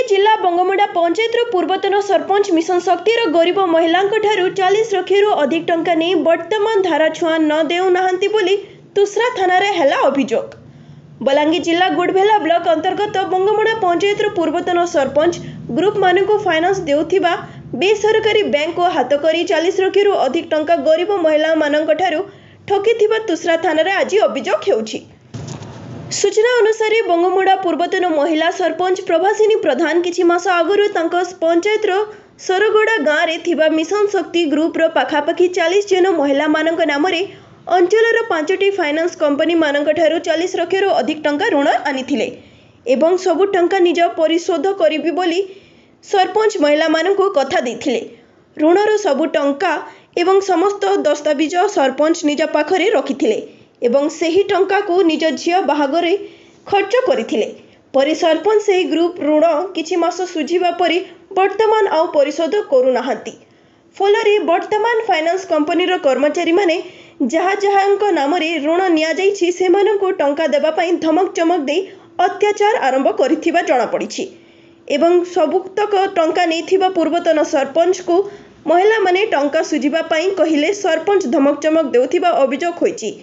जिला बंगमुंडा पंचायत पूर्वतन सरपंच मिशन शक्तिर गरीब महिला 40 लक्ष अधिक टंका नहीं वर्तमान धारा छुआ न देउना बोली तुसरा थाना हेला अभियोग। बलांगीर जिला गुड़भेला ब्लॉक अंतर्गत बंगमुंडा पंचायत पूर्वतन सरपंच ग्रुप मानक फाइनान्स देउथिबा बेसरकारी बैंक को हाथ करी 40 लक्ष अधिक टंका गरीब महिला मानक ठकी तुसरा थाना आज अभियोग हेउछि। सूचना अनुसार बंगमुंडा पूर्वतन महिला सरपंच प्रभासिनी प्रधान किछि मास आगुरु तांको पंचायत सरगोड़ा गाँव में थिबा मिशन शक्ति ग्रुप रो पाखापाखी 40 जन महिला मानक नाम रे अंचलर 5टी फाइनान्स कंपनी मानक ठारू 40 लक्ष अधिक टंका ऋण आनिथिले एवं सबु टंका निज परिशोध करिबि बोली सरपंच महिला मानकु कथा देथिले। ऋणर सबु टंका एवं समस्त दस्तावेज सरपंच निज पाखरे रखिथिले एवं सेही टंका को निज झियो बाहागरे खर्च करथिले। परे सरपंच सेही ग्रुप ऋण किछि मास सुझिबा परे वर्तमान आउ परिशोध करू नाहंती। फलरे वर्तमान फाइनान्स कंपनी रो कर्मचारी माने जहा जहांको नाम रे ऋण निया जाइछि सेमानंको टंका देबा पई धमक चमक दे अत्याचार आरंभ करिथिबा जणा पड़िछि एवं सबुतक टंका नेथिबा पूर्वतन सरपंच को महिला माने टंका सुझिबा पई कहिले सरपंच धमक चमक देउथिबा अभियोग होइछि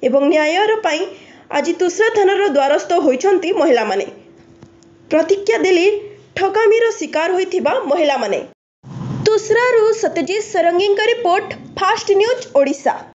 एवं न्यायर पाई आज तुसरा थानार द्वारस्थ होइछंती महिला माने। प्रतिज्ञा देली ठकामीर शिकार होइथिबा महिला माने। तुसरारू सत्यजीत सरंगींका रिपोर्ट फास्ट न्यूज ओडिशा।